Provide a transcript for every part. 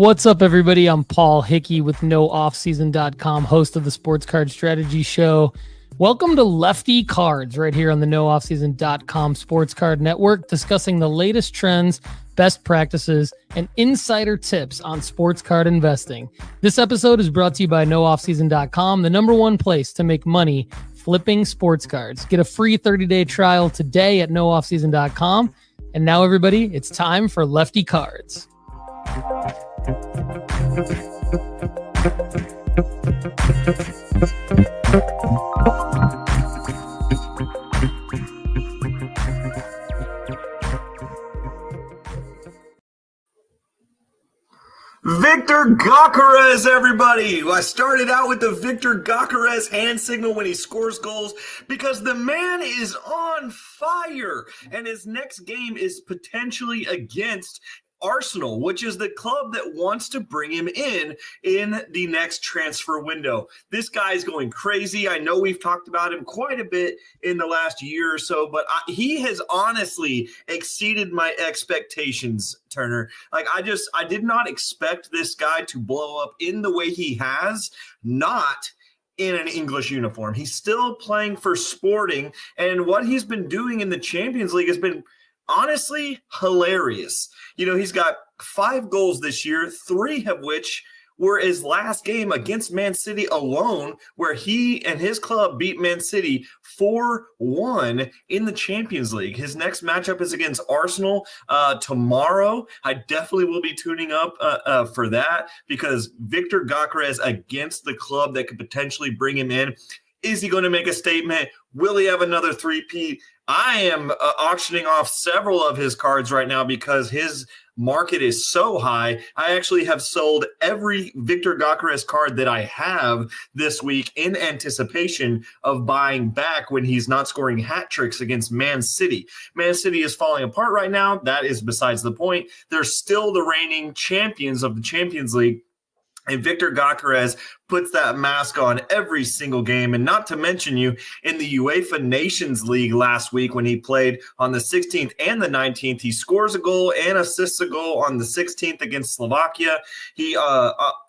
What's up, everybody? I'm Paul Hickey with NoOffSeason.com, host of the Sports Card Strategy Show. Welcome to Lefty Cards right here on the NoOffSeason.com Sports Card Network, discussing the latest trends, best practices, and insider tips on sports card investing. This episode is brought to you by NoOffSeason.com, the number one place to make money flipping sports cards. Get a free 30-day trial today at NoOffSeason.com. And now, everybody, it's time for Lefty Cards. Victor Gyokeres, everybody. I started out with the Victor Gyokeres hand signal when he scores goals because the man is on fire, and his next game is potentially against Arsenal, which is the club that wants to bring him in the next transfer window. This guy is going crazy. I know we've talked about him quite a bit in the last year or so, but he has honestly exceeded my expectations, Turner. I did not expect this guy to blow up in the way he has, not in an English uniform. He's still playing for Sporting, and what he's been doing in the Champions League has been honestly hilarious. You know, he's got 5 goals this year, 3 of which were his last game against Man City alone, where he and his club beat Man City 4-1 in the Champions League. His next matchup is against Arsenal tomorrow. I definitely will be tuning up for that, because Victor Gyokeres against the club that could potentially bring him in. Is he going to make a statement? Will he have another three-peat? I am auctioning off several of his cards right now because his market is so high. I actually have sold every Victor Gyokeres card that I have this week in anticipation of buying back when he's not scoring hat tricks against Man City. Man City is falling apart right now. That is besides the point. They're still the reigning champions of the Champions League. And Victor Gyokeres puts that mask on every single game. And not to mention, you in the UEFA Nations League last week when he played on the 16th and the 19th, he scores a goal and assists a goal on the 16th against Slovakia.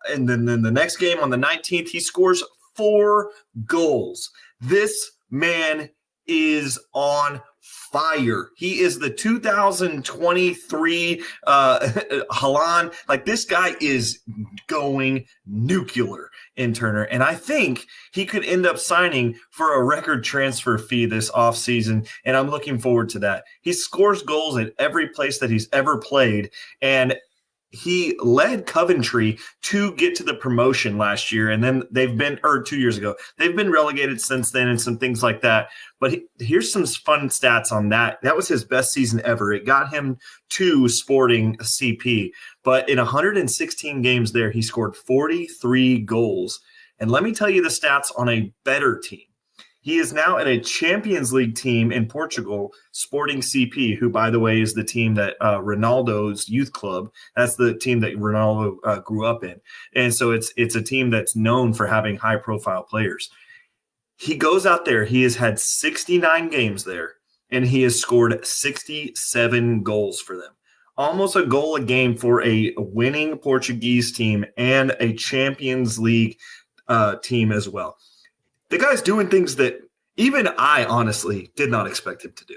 And then the next game on the 19th, he scores 4 goals. This man is on fire. He is the 2023 Haaland. This guy is going nuclear in Turner. And I think he could end up signing for a record transfer fee this offseason. And I'm looking forward to that. He scores goals at every place that he's ever played. And he led Coventry to get to the promotion last year, and then 2 years ago. They've been relegated since then and some things like that. But here's some fun stats on that. That was his best season ever. It got him to Sporting CP. But in 116 games there, he scored 43 goals. And let me tell you the stats on a better team. He is now in a Champions League team in Portugal, Sporting CP, who, by the way, is the team that Ronaldo's youth club. That's the team that Ronaldo grew up in. And so it's a team that's known for having high-profile players. He goes out there. He has had 69 games there, and he has scored 67 goals for them. Almost a goal a game for a winning Portuguese team and a Champions League team as well. The guy's doing things that even I honestly did not expect him to do.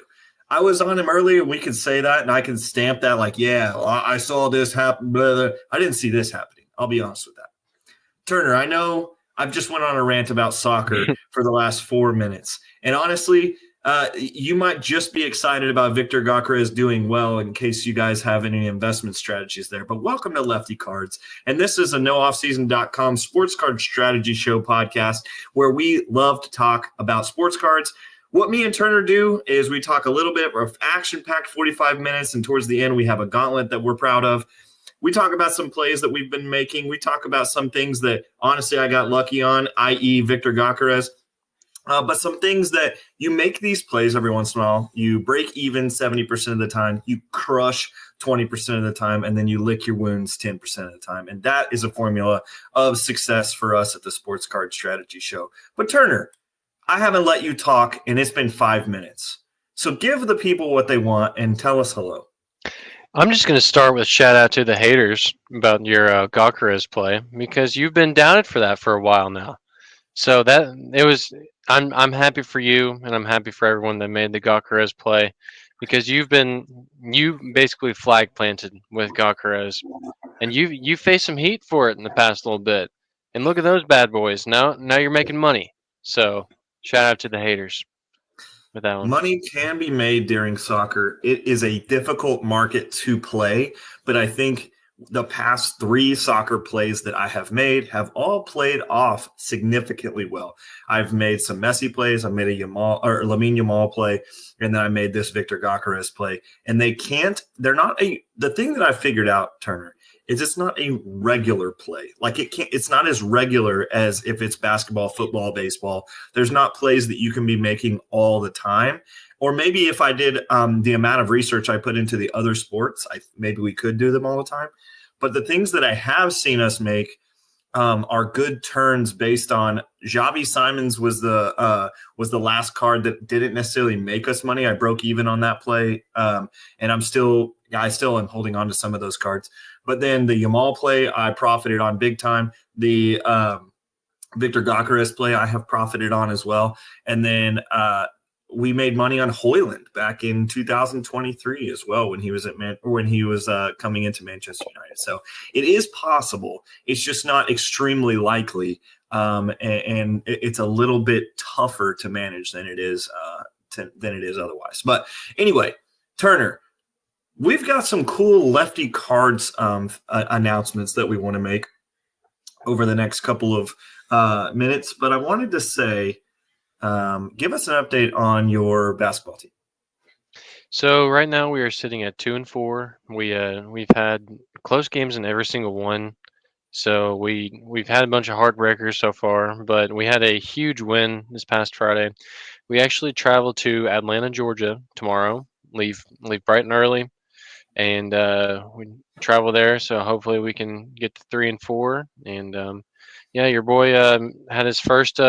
I was on him earlier, and we could say that, and I can stamp that I saw this happen. Blah, blah. I didn't see this happening. I'll be honest with that. Turner, I know I've just went on a rant about soccer for the last 4 minutes. And honestly, you might just be excited about Victor Gyokeres doing well in case you guys have any investment strategies there. But welcome to Lefty Cards. And this is a NoOffSeason.com Sports Card Strategy Show podcast where we love to talk about sports cards. What me and Turner do is we talk a little bit of action-packed 45 minutes, and towards the end we have a gauntlet that we're proud of. We talk about some plays that we've been making. We talk about some things that, honestly, I got lucky on, i.e. Victor Gyokeres. But some things that you make these plays every once in a while, you break even 70% of the time, you crush 20% of the time, and then you lick your wounds 10% of the time. And that is a formula of success for us at the Sports Card Strategy Show. But Turner, I haven't let you talk, and it's been 5 minutes. So give the people what they want and tell us hello. I'm just going to start with shout out to the haters about your Gawkerez play because you've been doubted for that for a while now. So that it was. I'm happy for you, and I'm happy for everyone that made the Gawkerez play because you basically flag planted with Gawkerez, and you faced some heat for it in the past little bit. And look at those bad boys. Now you're making money. So shout out to the haters with that one. Money can be made during soccer. It is a difficult market to play, but I think the past 3 soccer plays that I have made have all played off significantly well. I've made some Messi plays. I made a Lamine Yamal play, and then I made this Victor Gawkerez play. And the thing that I figured out, Turner, is it's not a regular play. Like it's not as regular as if it's basketball, football, baseball. There's not plays that you can be making all the time. Or maybe if I did the amount of research I put into the other sports, maybe we could do them all the time. But the things that I have seen us make are good turns based on Xavi Simons was the last card that didn't necessarily make us money. I broke even on that play, and I still am holding on to some of those cards. But then the Yamal play, I profited on big time. The Victor Gawkerez play, I have profited on as well. And then we made money on Hoyland back in 2023 as well when he was coming into Manchester United. So it is possible. It's just not extremely likely, and it's a little bit tougher to manage than it is otherwise. But anyway, Turner, we've got some cool Lefty cards announcements that we want to make over the next couple of minutes. But I wanted to say, give us an update on your basketball team. So right now we are sitting at 2-4. We've had close games in every single one. So we've had a bunch of heartbreakers so far, but we had a huge win this past Friday. We actually travel to Atlanta, Georgia tomorrow. Leave bright and early, and we travel there. So hopefully we can get to 3-4. And yeah, your boy had his first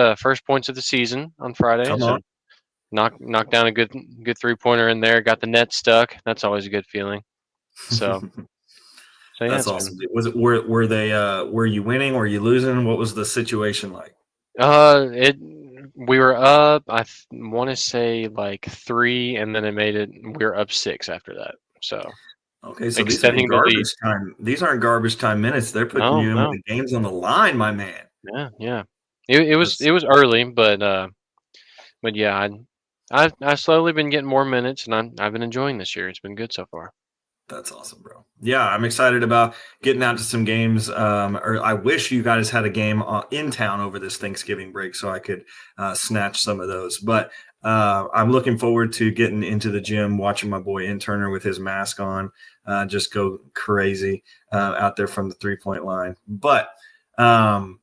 points of the season on Friday. Come on. Knocked down a good 3-pointer in there. Got the net stuck. That's always a good feeling. So yeah, that's awesome. Was it were you winning? Were you losing? What was the situation like? We were up. I want to say like 3, and then we were up 6 after that. So okay, so these aren't garbage time. These aren't garbage time minutes. They're putting you in with the game's on the line, my man. Yeah. It was early, but yeah, I've slowly been getting more minutes, and I've been enjoying this year. It's been good so far. That's awesome, bro. Yeah, I'm excited about getting out to some games. Or I wish you guys had a game in town over this Thanksgiving break so I could snatch some of those. But I'm looking forward to getting into the gym, watching my boy Turner with his mask on, just go crazy out there from the 3-point line. But all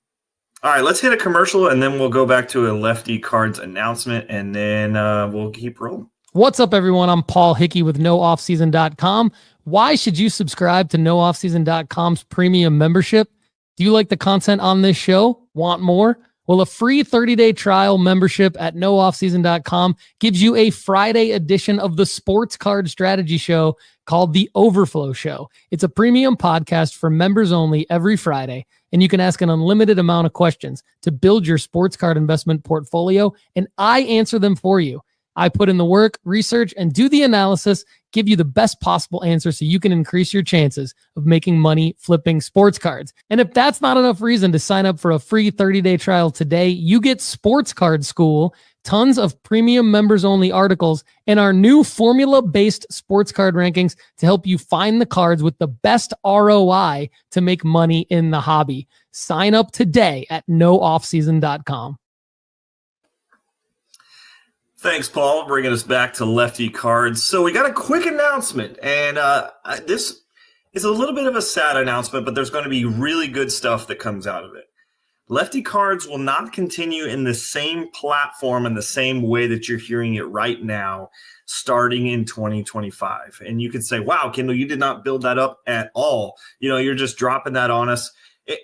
right, let's hit a commercial, and then we'll go back to a Lefty Cards announcement, and then we'll keep rolling. What's up, everyone? I'm Paul Hickey with NoOffSeason.com. Why should you subscribe to NoOffSeason.com's premium membership? Do you like the content on this show? Want more? Well, a free 30-day trial membership at NoOffSeason.com gives you a Friday edition of the Sports Card Strategy Show called The Overflow Show. It's a premium podcast for members only every Friday, and you can ask an unlimited amount of questions to build your sports card investment portfolio, and I answer them for you. I put in the work, research, and do the analysis, give you the best possible answer so you can increase your chances of making money flipping sports cards. And if that's not enough reason to sign up for a free 30-day trial today, you get Sports Card School, tons of premium members-only articles, and our new formula-based sports card rankings to help you find the cards with the best ROI to make money in the hobby. Sign up today at NoOffSeason.com. Thanks, Paul, bringing us back to Lefty Cards. So we got a quick announcement, and this is a little bit of a sad announcement, but there's going to be really good stuff that comes out of it. Lefty Cards will not continue in the same platform and the same way that you're hearing it right now, starting in 2025. And you could say, wow, Kendall, you did not build that up at all. You're just dropping that on us.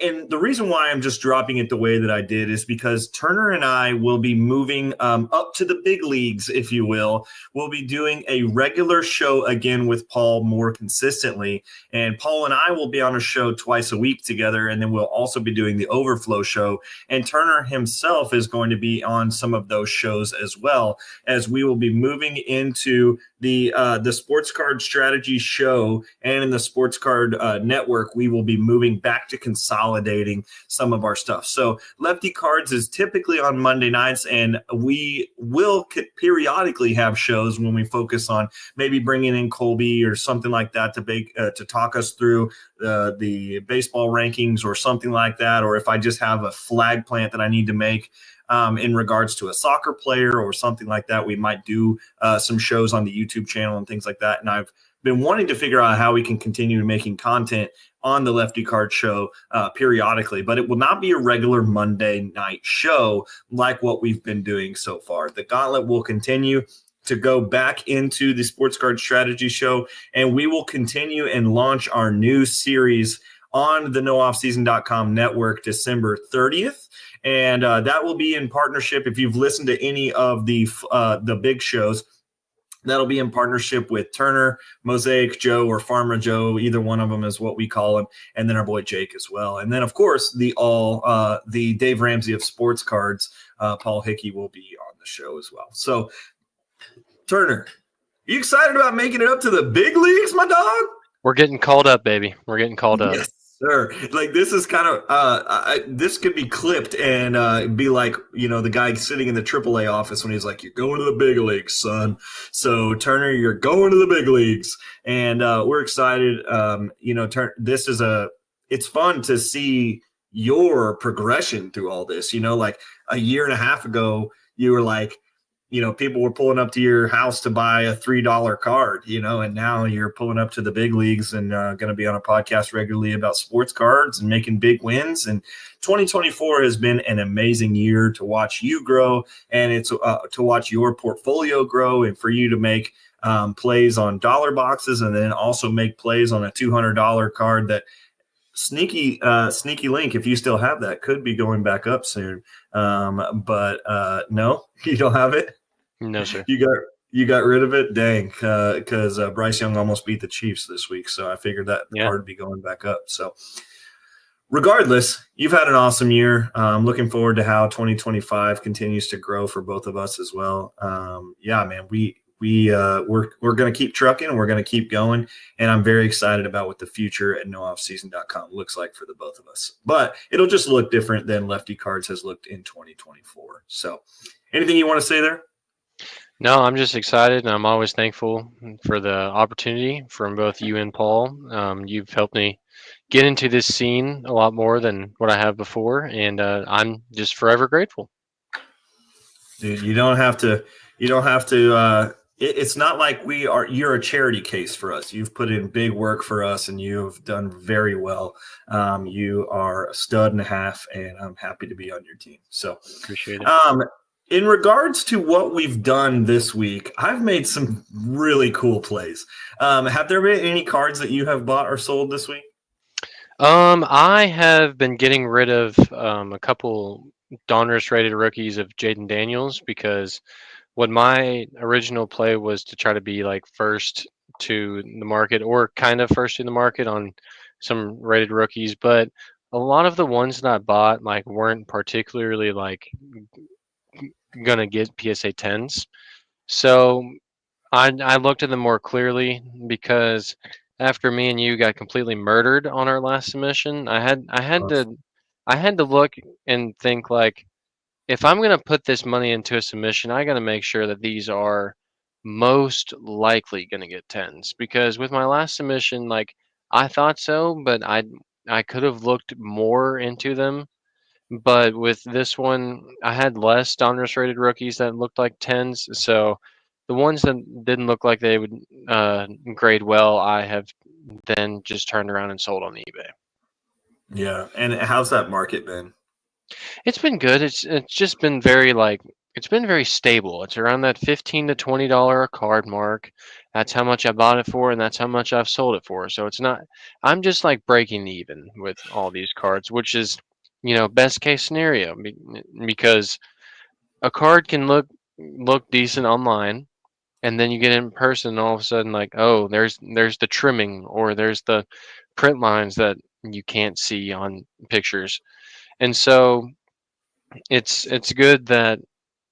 And the reason why I'm just dropping it the way that I did is because Turner and I will be moving up to the big leagues, if you will. We'll be doing a regular show again with Paul more consistently. And Paul and I will be on a show twice a week together. And then we'll also be doing the Overflow show. And Turner himself is going to be on some of those shows as well, as we will be moving into the Sports Card Strategy show, and in the Sports Card Network, we will be moving back to consolidating some of our stuff. So Lefty Cards is typically on Monday nights, and we will periodically have shows when we focus on maybe bringing in Colby or something like that to talk us through the baseball rankings or something like that, or if I just have a flag plant that I need to make in regards to a soccer player or something like that. We might do some shows on the YouTube channel and things like that. And I've been wanting to figure out how we can continue making content on the Lefty Card show periodically, but it will not be a regular Monday night show like what we've been doing so far. The gauntlet will continue to go back into the Sports Card Strategy show, and we will continue and launch our new series on the nooffseason.com network December 30th. And that will be in partnership. If you've listened to any of the big shows, that'll be in partnership with Turner, Mosaic Joe, or Farmer Joe. Either one of them is what we call him. And then our boy Jake as well. And then, of course, the Dave Ramsey of Sports Cards, Paul Hickey, will be on the show as well. So, Turner, you excited about making it up to the big leagues, my dog? We're getting called up, baby. We're getting called up. Yes. Sure. Like, this is kind of this could be clipped and be like, the guy sitting in the AAA office when he's like, "You're going to the big leagues, son." So Turner, you're going to the big leagues, and we're excited. It's fun to see your progression through all this. Like a year and a half ago, you were like, people were pulling up to your house to buy a $3 card, and now you're pulling up to the big leagues and going to be on a podcast regularly about sports cards and making big wins. And 2024 has been an amazing year to watch you grow, and it's to watch your portfolio grow, and for you to make plays on dollar boxes, and then also make plays on a $200 card that sneaky link, if you still have that, could be going back up soon. But no, you don't have it. No, sir. You got rid of it? Dang, because Bryce Young almost beat the Chiefs this week, so I figured that card would be going back up. So regardless, you've had an awesome year. Looking forward to how 2025 continues to grow for both of us as well. Yeah, man, we're going to keep trucking, and we're going to keep going, and I'm very excited about what the future at nooffseason.com looks like for the both of us. But it'll just look different than Lefty Cards has looked in 2024. So anything you want to say there? No, I'm just excited, and I'm always thankful for the opportunity from both you and Paul. You've helped me get into this scene a lot more than what I have before, and I'm just forever grateful. Dude, you don't have to. It's not like you're a charity case for us. You've put in big work for us, and you've done very well. You are a stud and a half, and I'm happy to be on your team. So appreciate it. In regards to what we've done this week, I've made some really cool plays. Have there been any cards that you have bought or sold this week? I have been getting rid of a couple Donruss rated rookies of Jaden Daniels, because what my original play was to try to be like first to the market, or kind of first to the market on some rated rookies, but a lot of the ones that I bought weren't particularly gonna get PSA 10s. So I looked at them more clearly, because after me and you got completely murdered on our last submission, I had to look and think, if I'm gonna put this money into a submission, I gotta make sure that these are most likely gonna get 10s, because with my last submission, I thought so, but I could have looked more into them. But with this one, I had less Donruss rated rookies that looked like 10s. So the ones that didn't look like they would grade well, I have then just turned around and sold on eBay. Yeah. And how's that market been? It's been good. It's just been very it's been very stable. It's around that $15 to $20 a card mark. That's how much I bought it for, and that's how much I've sold it for. So it's not. I'm just like breaking even with all these cards, which is, best case scenario because a card can look decent online, and then you get in person, and all of a sudden, like, oh, there's the trimming, or there's the print lines that you can't see on pictures, and so it's good that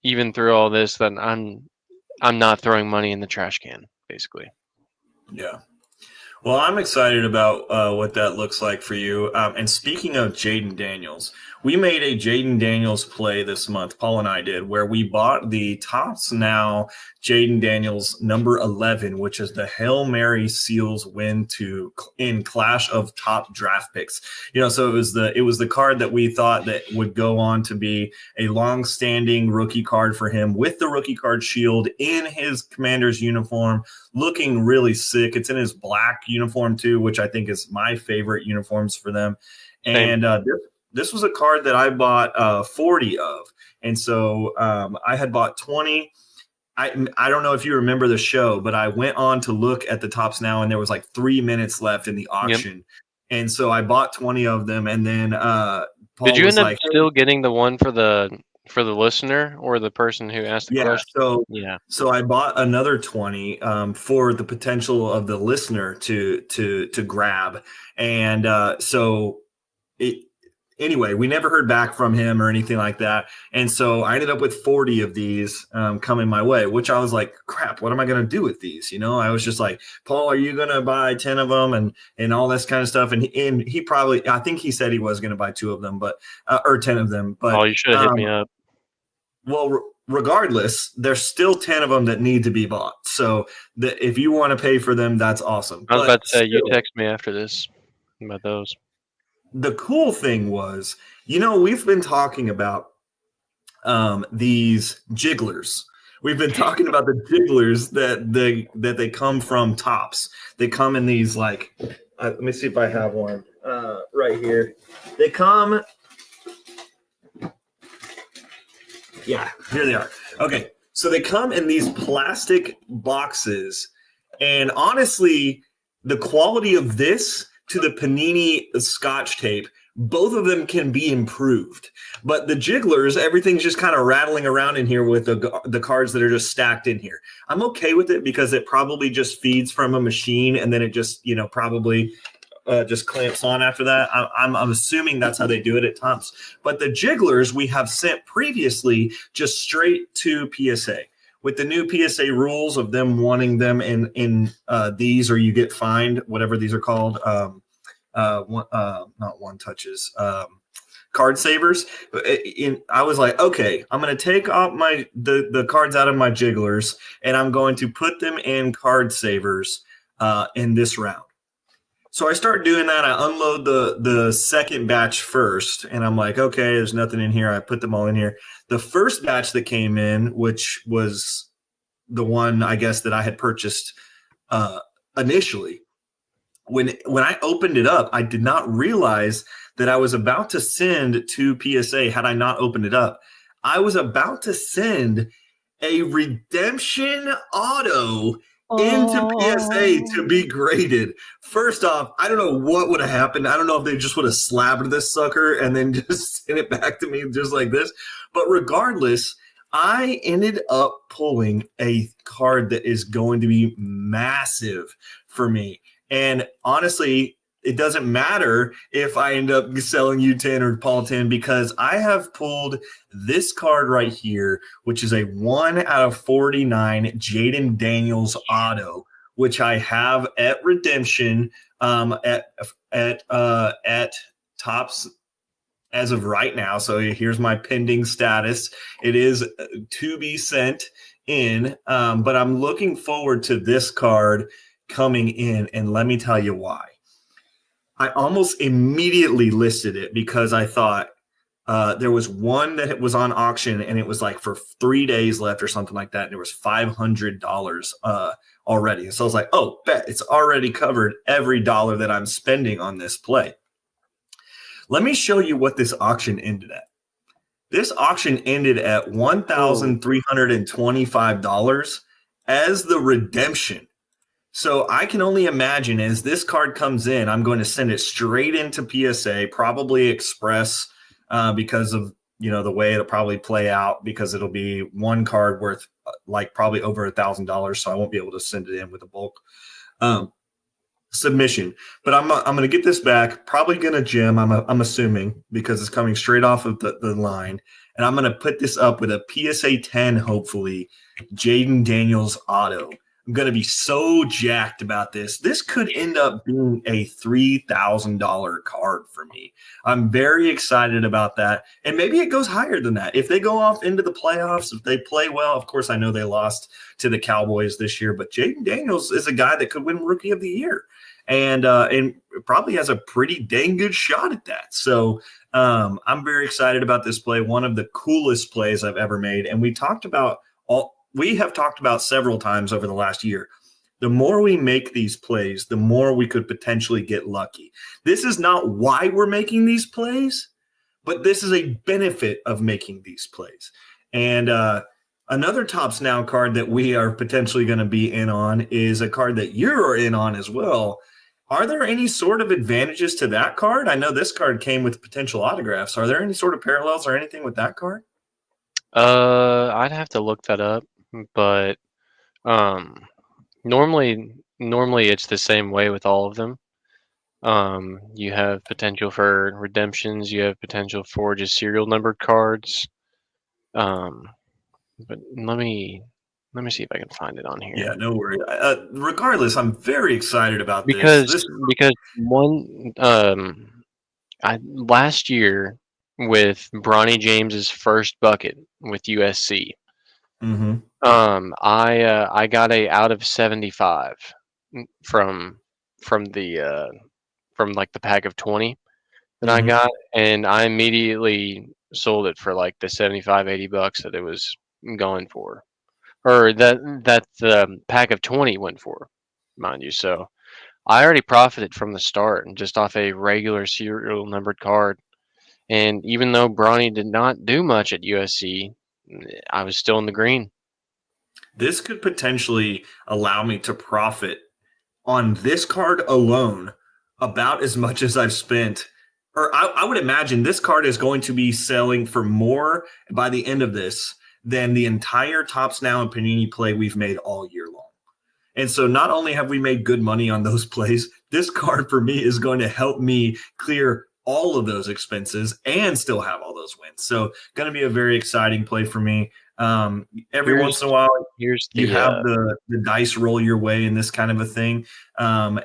even through all this, that I'm not throwing money in the trash can, basically. Yeah. Well, I'm excited about what that looks like for you. And speaking of Jaden Daniels, we made a Jaden Daniels play this month. Paul and I did, where we bought the Topps Now Jaden Daniels number 11, which is the Hail Mary Seals win in Clash of Top Draft Picks. So it was the card that we thought that would go on to be a long-standing rookie card for him, with the rookie card shield in his Commander's uniform, looking really sick. It's in his black uniform too, which I think is my favorite uniforms for them. Same. And this was a card that I bought 40 of. And so I had bought 20. I don't know if you remember the show, but I went on to look at the Topps Now, and there was like 3 minutes left in the auction. Yep. And so I bought 20 of them. And then Paul did you end up like, still getting the one for the listener or the person who asked the question? So I bought another 20 for the potential of the listener to grab. And anyway, we never heard back from him or anything like that. And so I ended up with 40 of these coming my way, which I was like, crap, what am I going to do with these? I was just like, Paul, are you going to buy 10 of them and all this kind of stuff? And he probably, I think he said he was going to buy 2 of them, or 10 of them. But you should have hit me up. Well, regardless, there's still 10 of them that need to be bought. So if you want to pay for them, that's awesome. I was about to say, you text me after this about those. The cool thing was, we've been talking about these jigglers. We've been talking about the jigglers that they come from Topps. They come in these let me see if I have one right here. They come. Yeah, here they are. Okay, so they come in these plastic boxes, and honestly, the quality of this to the Panini Scotch tape, both of them can be improved. But the jigglers, everything's just kind of rattling around in here with the cards that are just stacked in here. I'm okay with it because it probably just feeds from a machine, and then it just, probably just clamps on after that. I'm assuming that's how they do it at Topps. But the jigglers we have sent previously just straight to PSA. With the new PSA rules of them wanting them in these, or you get fined, whatever these are called, not one touches, card savers. I was like, okay, I'm going to take off the cards out of my jigglers, and I'm going to put them in card savers in this round. So I start doing that. I unload the second batch first, and I'm like, okay, there's nothing in here. I put them all in here. The first batch that came in, which was the one, I guess, that I had purchased initially, when I opened it up, I did not realize that I was about to send to PSA. Had I not opened it up, I was about to send a redemption auto into PSA to be graded. First off, I don't know what would have happened. I don't know if they just would have slabbed this sucker and then just sent it back to me just like this. But regardless, I ended up pulling a card that is going to be massive for me. And honestly, it doesn't matter if I end up selling you 10 or Paul 10, because I have pulled this card right here, which is a 1/49 Jaden Daniels auto, which I have at redemption at Topps as of right now. So here's my pending status. It is to be sent in, but I'm looking forward to this card coming in, and let me tell you why. I almost immediately listed it because I thought there was one that was on auction, and it was like for 3 days left or something like that, and it was $500 already. So I was like, oh, bet it's already covered every dollar that I'm spending on this play. Let me show you what this auction ended at. This auction ended at $1,325 as the redemption So I can only imagine as this card comes in, I'm going to send it straight into PSA, probably Express, because of the way it'll probably play out, because it'll be one card worth like probably over $1,000, so I won't be able to send it in with a bulk submission. But I'm going to get this back, probably going to Jim. I'm assuming, because it's coming straight off of the line, and I'm going to put this up with a PSA 10, hopefully, Jaden Daniels auto. I'm going to be so jacked about this. This could end up being a $3,000 card for me. I'm very excited about that. And maybe it goes higher than that. If they go off into the playoffs, if they play well, of course, I know they lost to the Cowboys this year, but Jaden Daniels is a guy that could win Rookie of the Year. And probably has a pretty dang good shot at that. So I'm very excited about this play. One of the coolest plays I've ever made. And we have talked about several times over the last year. The more we make these plays, the more we could potentially get lucky. This is not why we're making these plays, but this is a benefit of making these plays. And another Tops Now card that we are potentially going to be in on is a card that you're in on as well. Are there any sort of advantages to that card? I know this card came with potential autographs. Are there any sort of parallels or anything with that card? I'd have to look that up, but normally it's the same way with all of them. You have potential for redemptions. You have potential for just serial numbered cards. But let me see if I can find it on here. Yeah, no worries. Regardless, I'm very excited about because this. one last year with Bronny James's first bucket with USC. Mm-hmm. I got a out of 75 from like the pack of 20 that I got, and I immediately sold it for like the 75, $80 that it was going for, or that the pack of 20 went for, mind you. So I already profited from the start and just off a regular serial numbered card. And even though Bronny did not do much at USC, I was still in the green. This could potentially allow me to profit on this card alone about as much as I've spent. Or I would imagine this card is going to be selling for more by the end of this than the entire Tops Now and Panini play we've made all year long. And so not only have we made good money on those plays, this card for me is going to help me clear all of those expenses and still have all those wins. So going to be a very exciting play for me. Every once in a while, you have the dice roll your way in this kind of a thing. And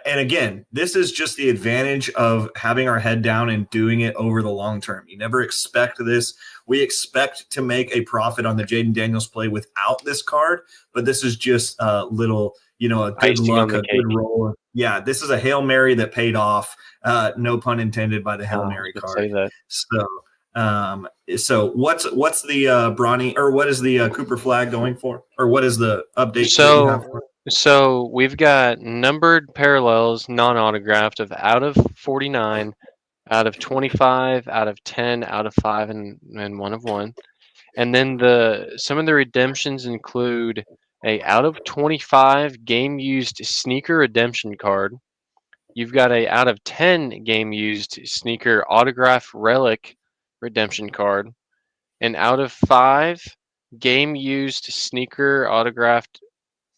again, this is just the advantage of having our head down and doing it over the long term. You never expect this. We expect to make a profit on the Jaden Daniels play without this card, but this is just a little, a good luck, a good roll. Yeah, this is a Hail Mary that paid off. No pun intended by the Hail Mary card. Say that. So what's the Bronny, or what is the Cooper flag going for, or what is the update? So we've got numbered parallels, non-autographed, of out of 49, out of 25, out of 10, out of 5, and 1 of 1. And then some of the redemptions include a out of 25 game used sneaker redemption card. You've got a out of 10 game used sneaker autograph relic redemption card, an out of 5 game used sneaker autographed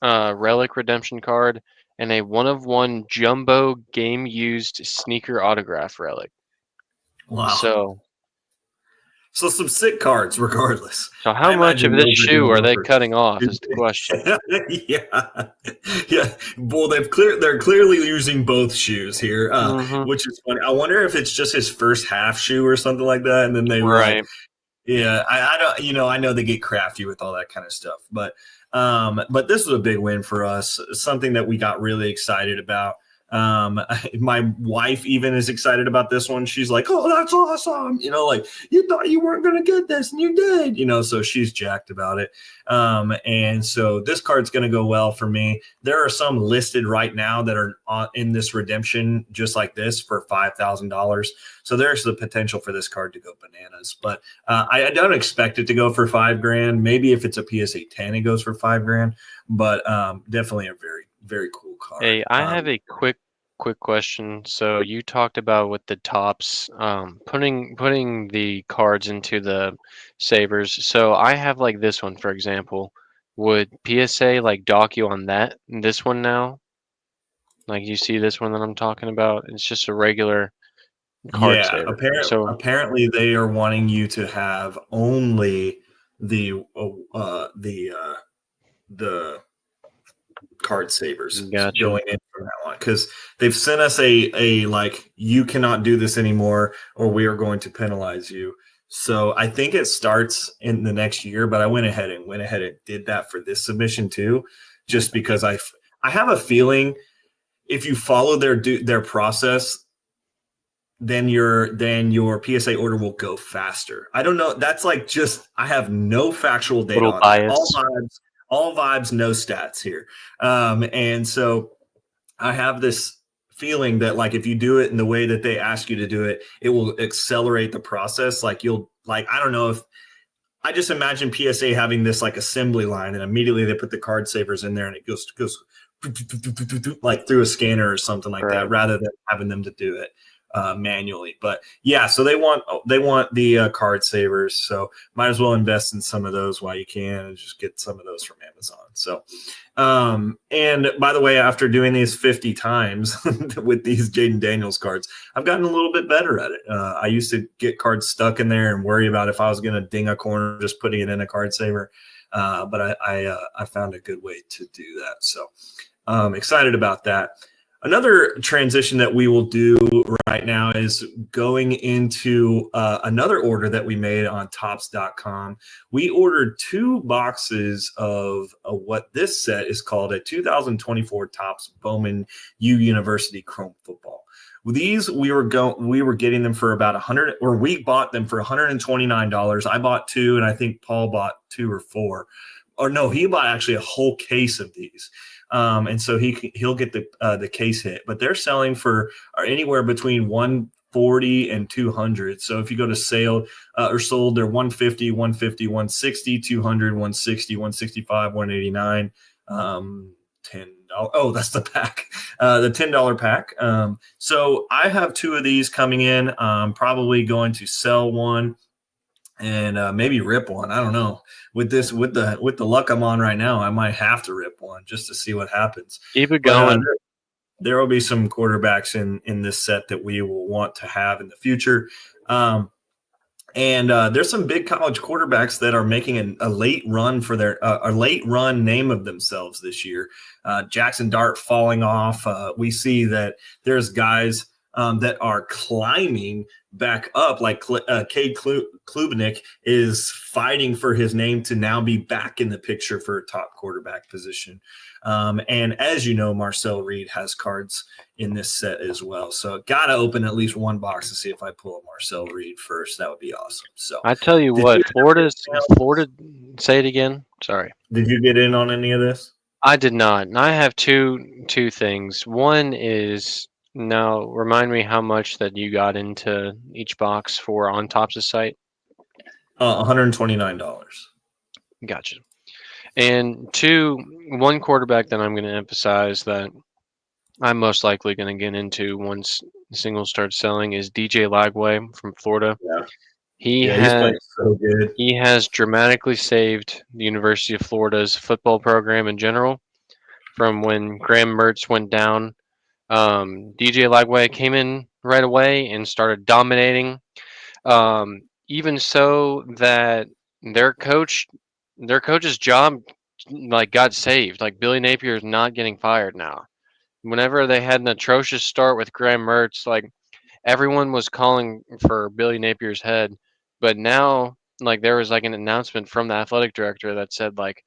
relic redemption card, and a 1 of 1 jumbo game used sneaker autograph relic. Wow. So some sick cards regardless. So how much of this shoe are they cutting off is the question. Yeah. Well, they're clearly using both shoes here, which is funny. I wonder if it's just his first half shoe or something like that, and then they were right. Yeah, I don't. I know they get crafty with all that kind of stuff, but this was a big win for us. Something that we got really excited about. My wife even is excited about this one. She's like, "Oh, that's awesome!" Like, you thought you weren't going to get this, and you did. So she's jacked about it. And so this card's going to go well for me. There are some listed right now that are in this redemption, just like this, for $5,000. So there's the potential for this card to go bananas. But I don't expect it to go for $5,000. Maybe if it's a PSA 10, it goes for $5,000. But definitely a very, very cool card. Hey, I have a quick question. So you talked about with the tops, putting the cards into the savers. So I have like this one, for example. Would PSA like dock you on this one now? Like you see this one that I'm talking about? It's just a regular card Yeah, saver. So apparently they are wanting you to have only the the card savers gotcha. going in from now on, because they've sent us a like, you cannot do this anymore or we are going to penalize you. So I think it starts in the next year, but I went ahead and did that for this submission too, just because I have a feeling if you follow their process, then your PSA order will go faster. I don't know. That's like, just, I have no factual data Little on bias. that. All vibes, no stats here. And so I have this feeling that, like, if you do it in the way that they ask you to do it, it will accelerate the process. Like, I don't know, if I just imagine PSA having this like assembly line, and immediately they put the card savers in there and it goes like through a scanner or something like that, rather than having them to do it manually. But yeah, so they want the card savers, so might as well invest in some of those while you can and just get some of those from Amazon. So and by the way, after doing these 50 times with these Jaden Daniels cards, I've gotten a little bit better at it. I used to get cards stuck in there and worry about if I was going to ding a corner just putting it in a card saver, but I found a good way to do that. So excited about that. Another transition that we will do right now is going into another order that we made on Topps.com. We ordered 2 boxes of what this set is called a 2024 Topps Bowman U University Chrome Football. These we were getting them for about we bought them for $129. I bought 2, and I think Paul bought 2 or 4. Or no, he bought actually a whole case of these. And so he'll get the case hit, but they're selling for anywhere between 140 and 200. So if you go to sale or sold, they're 150, 160, 200, 160, 165, 189, $10. Oh, that's the pack, the $10 pack. So I have 2 of these coming in. I'm probably going to sell one and maybe rip one. I don't know. With the luck I'm on right now, I might have to rip one just to see what happens. Keep it going. There will be some quarterbacks in this set that we will want to have in the future. And there's some big college quarterbacks that are making a late run for a late run name of themselves this year. Jackson Dart falling off. We see that there's guys that are climbing back up, like Cade Klubnik is fighting for his name to now be back in the picture for a top quarterback position. And as you know, Marcel Reed has cards in this set as well. So got to open at least one box to see if I pull a Marcel Reed first. That would be awesome. So I tell you what, Florida. Say it again. Sorry. Did you get in on any of this? I did not. And I have two things. One is, now remind me how much that you got into each box for on Topps' site. $129. Gotcha. And 2, one quarterback that I'm going to emphasize that I'm most likely going to get into once Singles starts selling is DJ Lagway from Florida. Yeah. He's playing so good. He has dramatically saved the University of Florida's football program in general from when Graham Mertz went down. DJ Lagway came in right away and started dominating. Even so that their coach's job like got saved. Like Billy Napier is not getting fired now. Whenever they had an atrocious start with Graham Mertz, like everyone was calling for Billy Napier's head, but now like there was like an announcement from the athletic director that said like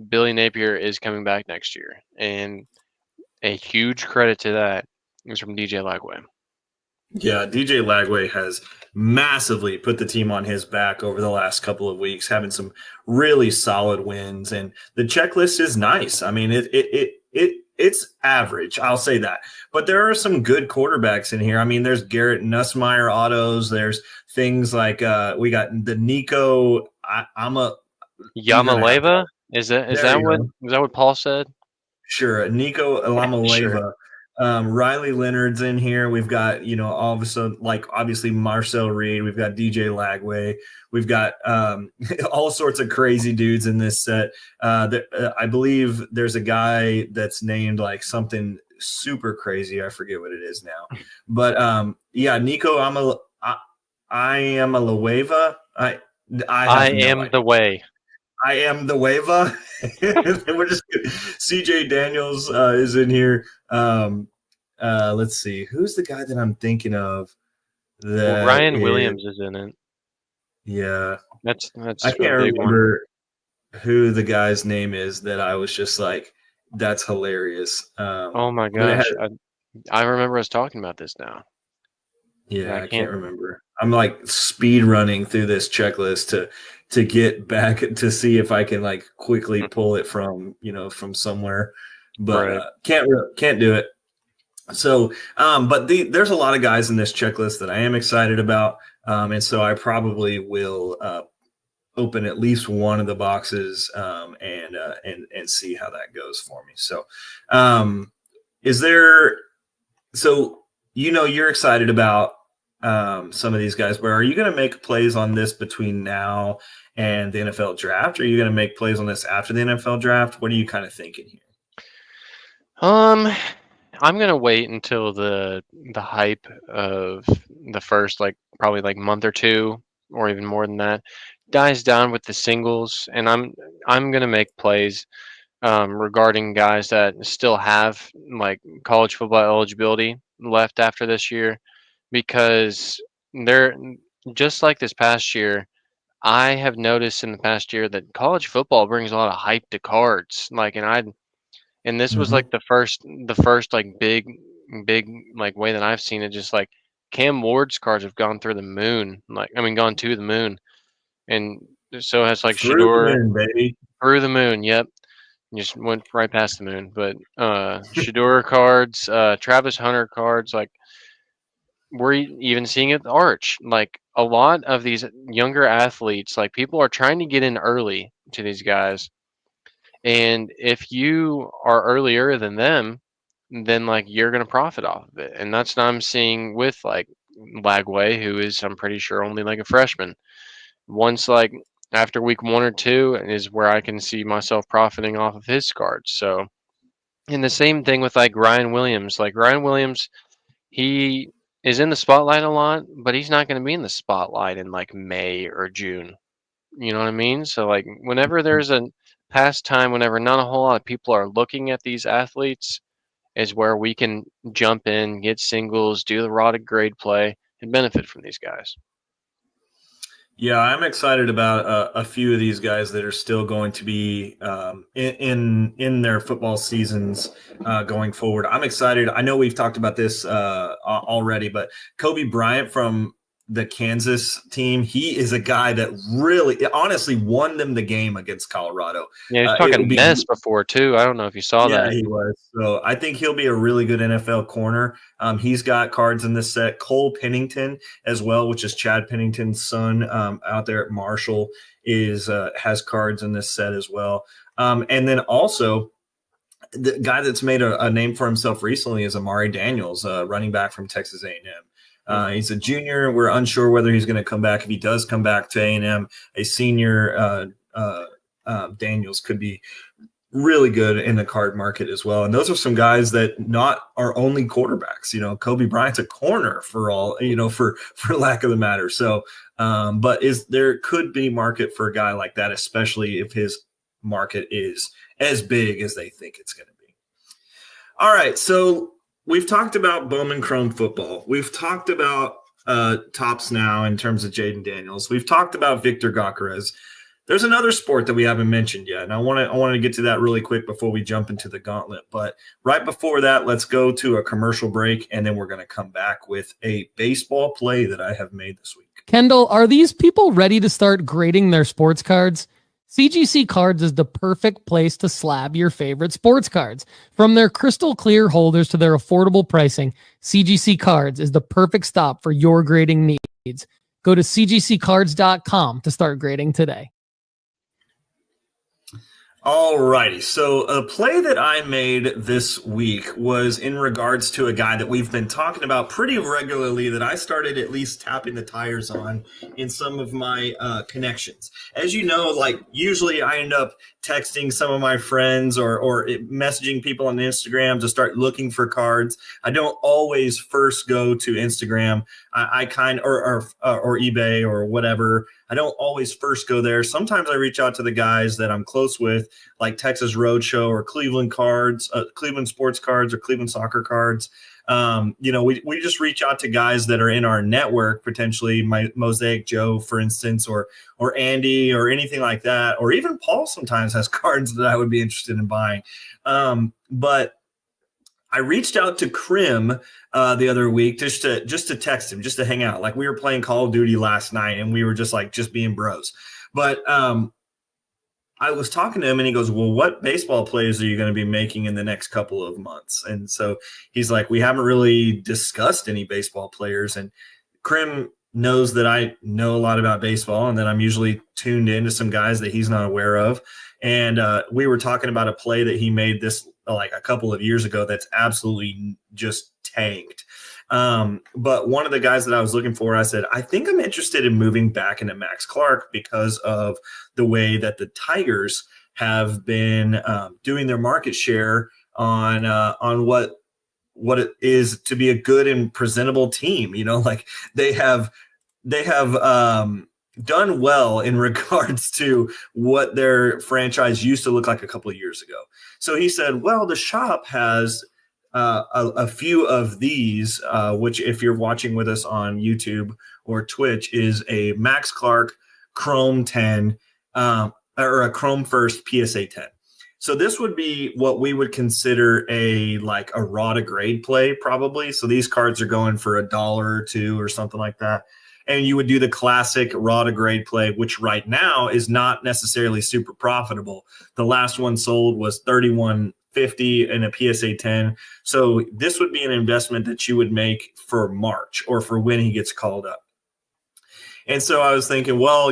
Billy Napier is coming back next year, and a huge credit to that is from DJ Lagway. Yeah, DJ Lagway has massively put the team on his back over the last couple of weeks, having some really solid wins, and the checklist is nice. I mean, it's average, I'll say that, but there are some good quarterbacks in here. I mean, there's Garrett Nussmeier autos. There's things like we got the Nico Yamaleva. Is that what Paul said? Sure. Nico Sure. Alamaleva. Riley Leonard's in here. We've got, all of a sudden, like obviously Marcel Reed. We've got DJ Lagway. We've got all sorts of crazy dudes in this set. I believe there's a guy that's named like something super crazy. I forget what it is now. But yeah, Nico I am a Lueva. I I have no am idea. the way. I am the Wava. We're just CJ Daniels is in here. Let's see, who's the guy that I'm thinking of? Well, That Ryan is, Williams is in it. yeah, That's I a can't big one. remember who the guy's name is. That I was just like, that's hilarious. Oh my But it had, gosh, I remember us talking about this now. And yeah, I I can't can't. remember. I'm like speed running through this checklist to get back to see if I can like quickly pull it from from somewhere, but Right. can't do it. So, but there's a lot of guys in this checklist that I am excited about, and so I probably will open at least one of the boxes and see how that goes for me. So, is there? So you're excited about some of these guys, but are you going to make plays on this between now and the NFL draft? Or are you going to make plays on this after the NFL draft? What are you kind of thinking here? I'm gonna wait until the hype of the first probably month or two or even more than that dies down with the singles, and I'm gonna make plays regarding guys that still have college football eligibility left after this year, because they're just like this past year. I have noticed in the past year that college football brings a lot of hype to cards. And this was Mm-hmm. the first big way that I've seen it. Just like Cam Ward's cards have gone through the moon. Gone to the moon, and so has Through the Shador moon, baby. through the moon. Yep, just went right past the moon. But Shador cards, Travis Hunter cards, we're even seeing it at the Arch. Like a lot of these younger athletes, people are trying to get in early to these guys, and if you are earlier than them, then you're gonna profit off of it. And that's what I'm seeing with Lagway, who is, I'm pretty sure, only a freshman. Once after week 1 or 2 is where I can see myself profiting off of his cards. So, and the same thing with Ryan Williams. Ryan Williams, he is in the spotlight a lot, but he's not going to be in the spotlight in May or June. You know what I mean? So whenever there's a past time, whenever not a whole lot of people are looking at these athletes, is where we can jump in, get singles, do the rotted grade play, and benefit from these guys. Yeah, I'm excited about a few of these guys that are still going to be in their football seasons going forward. I'm excited. I know we've talked about this already, but Kobe Bryant from the Kansas team, he is a guy that really, honestly, won them the game against Colorado. Yeah, he was It would talking be mess before too. I don't know if you saw Yeah, that. he was. So I think he'll be a really good NFL corner. He's got cards in this set. Cole Pennington as well, which is Chad Pennington's son out there at Marshall, has cards in this set as well. And then also the guy that's made a name for himself recently is Amari Daniels, running back from Texas A&M. He's a junior. We're unsure whether he's going to come back. If he does come back to A&M, a senior, Daniels could be really good in the card market as well. And those are some guys that not are only quarterbacks. Kobe Bryant's a corner for all, for lack of the matter. So, but there could be market for a guy like that, especially if his market is as big as they think it's going to be. All right. So we've talked about Bowman Chrome football. We've talked about Tops Now in terms of Jaden Daniels. We've talked about Victor Gockerez. There's another sport that we haven't mentioned yet, and I wanted to get to that really quick before we jump into the gauntlet. But right before that, let's go to a commercial break, and then we're going to come back with a baseball play that I have made this week. Kendall, are these people ready to start grading their sports cards? CGC Cards is the perfect place to slab your favorite sports cards. From their crystal clear holders to their affordable pricing, CGC Cards is the perfect stop for your grading needs. Go to cgccards.com to start grading today. Alrighty, so a play that I made this week was in regards to a guy that we've been talking about pretty regularly that I started at least tapping the tires on in some of my connections. As you know, like usually I end up texting some of my friends or messaging people on Instagram to start looking for cards. I don't always first go to Instagram. I kind or eBay or whatever. I don't always first go there. Sometimes I reach out to the guys that I'm close with, like Texas Roadshow or Cleveland Cards, Cleveland Sports Cards or Cleveland Soccer Cards. We just reach out to guys that are in our network, potentially my Mosaic Joe, for instance, or Andy or anything like that, or even Paul sometimes has cards that I would be interested in buying. But I reached out to Krim the other week just to text him, just to hang out. Like we were playing Call of Duty last night, and we were just being bros. But I was talking to him, and he goes, "Well, what baseball plays are you going to be making in the next couple of months?" And so he's like, "We haven't really discussed any baseball players." And Krim knows that I know a lot about baseball, and that I'm usually tuned into some guys that he's not aware of. And we were talking about a play that he made this like a couple of years ago that's absolutely just tanked. But one of the guys that I was looking for, I said, I think I'm interested in moving back into Max Clark because of the way that the Tigers have been doing their market share on what it is to be a good and presentable team. You know, like they have done well in regards to what their franchise used to look like a couple of years ago. So he said, well, the shop has a few of these, which if you're watching with us on YouTube or Twitch, is a Max Clark Chrome 10 or a Chrome First PSA 10. So this would be what we would consider a raw to grade play, probably. So these cards are going for $1 or $2 or something like that. And you would do the classic raw to grade play, which right now is not necessarily super profitable. The last one sold was $31.50 in a PSA 10. So this would be an investment that you would make for March or for when he gets called up. And so I was thinking, well,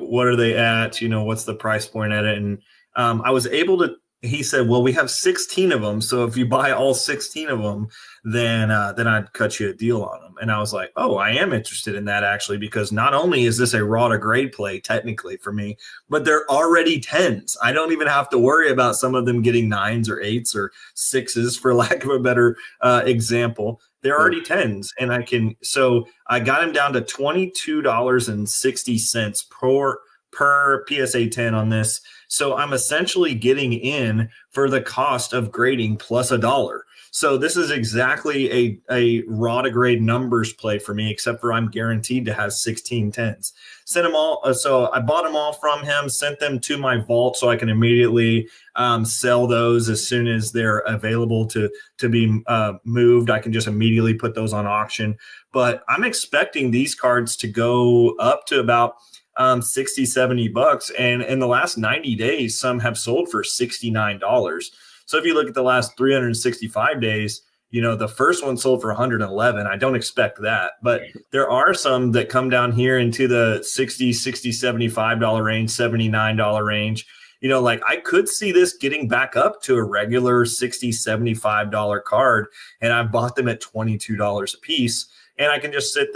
what are they at? What's the price point at it? And I was able to, he said, well, we have 16 of them. So if you buy all 16 of them, then I'd cut you a deal on them. And I was like, oh, I am interested in that actually, because not only is this a raw to grade play technically for me, but they're already 10s. I don't even have to worry about some of them getting 9s or 8s or 6s, for lack of a better example. They're already 10s, and so I got him down to $22.60 per PSA 10 on this. So I'm essentially getting in for the cost of grading plus $1. So this is exactly a raw to grade numbers play for me, except for I'm guaranteed to have 16 10s. Sent them all. So I bought them all from him, sent them to my vault so I can immediately sell those as soon as they're available to be moved. I can just immediately put those on auction. But I'm expecting these cards to go up to about $60-$70. And in the last 90 days, some have sold for $69. So if you look at the last 365 days, the first one sold for 111. I don't expect that, but there are some that come down here into the $60, $75 range, $79 range. I could see this getting back up to a regular $60, $75 card, and I bought them at $22 a piece. And I can just sit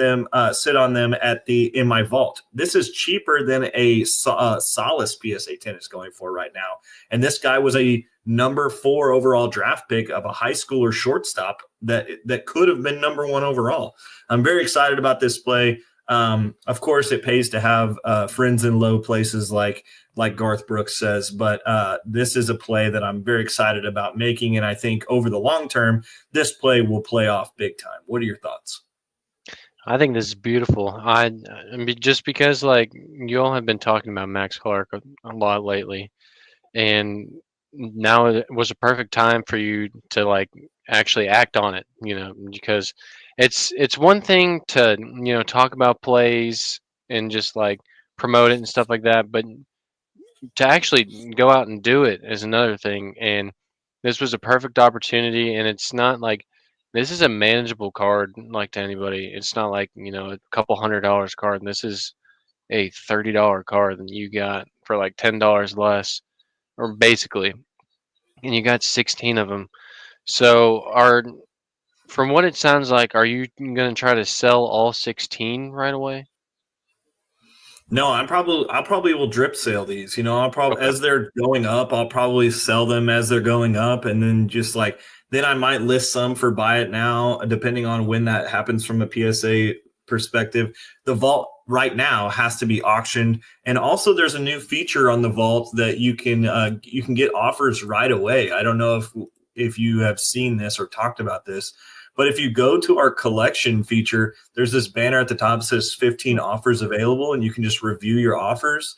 on them in my vault. This is cheaper than a Solace PSA 10 is going for right now. And this guy was a number 4 overall draft pick of a high schooler shortstop that could have been number 1 overall. I'm very excited about this play. Of course, it pays to have friends in low places, like Garth Brooks says. But this is a play that I'm very excited about making, and I think over the long term, this play will play off big time. What are your thoughts? I think this is beautiful. Just because you all have been talking about Max Clark a lot lately, and now it was a perfect time for you to actually act on it. Because it's one thing to talk about plays and just promote it and stuff like that, but to actually go out and do it is another thing. And this was a perfect opportunity, and it's not this is a manageable card to anybody. It's not a couple $100 card. And this is a $30 card that you got for $10 less. or basically, and you got 16 of them. So from what it sounds like, are you going to try to sell all 16 right away? No, I'll probably will drip sale these. I'll probably Okay. as they're going up, I'll probably sell them as they're going up, and then just like then I might list some for buy it now, depending on when that happens from a PSA perspective. The vault right now has to be auctioned, and also there's a new feature on the vault that you can get offers right away. I don't know if you have seen this or talked about this. But if you go to our collection feature, there's this banner at the top that says 15 offers available, and you can just review your offers.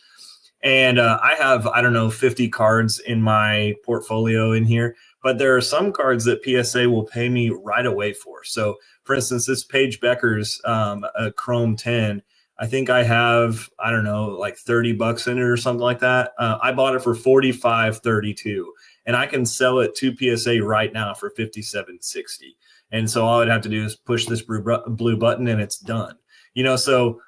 And I have, I don't know, 50 cards in my portfolio in here, but there are some cards that PSA will pay me right away for. So, for instance, this Paige Becker's a Chrome 10. I think I have, I don't know, like $30 in it or something like that. I bought it for $45.32, and I can sell it to PSA right now for $57.60. And so all I'd have to do is push this blue button and it's done. So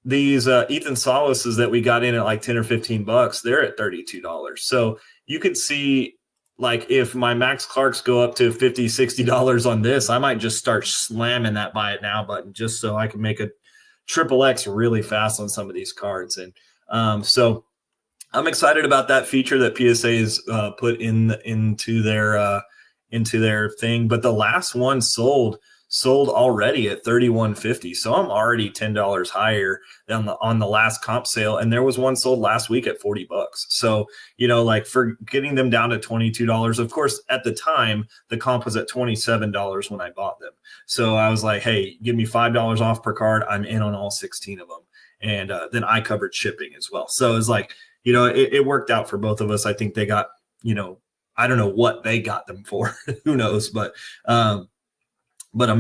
these Ethan Solaces that we got in at like 10 or $15, they're at $32. So you could see, like, if my Max Clarks go up to $50, $60 on this, I might just start slamming that buy it now button just so I can make a triple X really fast on some of these cards. And so I'm excited about that feature that PSA has put into their thing. But the last one sold already at $31.50. So I'm already $10 higher than on the last comp sale. And there was one sold last week at $40. So, like for getting them down to $22, of course, at the time, the comp was at $27 when I bought them. So I was like, hey, give me $5 off per card. I'm in on all 16 of them. And then I covered shipping as well. So it's like, it worked out for both of us. I think they got, I don't know what they got them for. Who knows? But I'm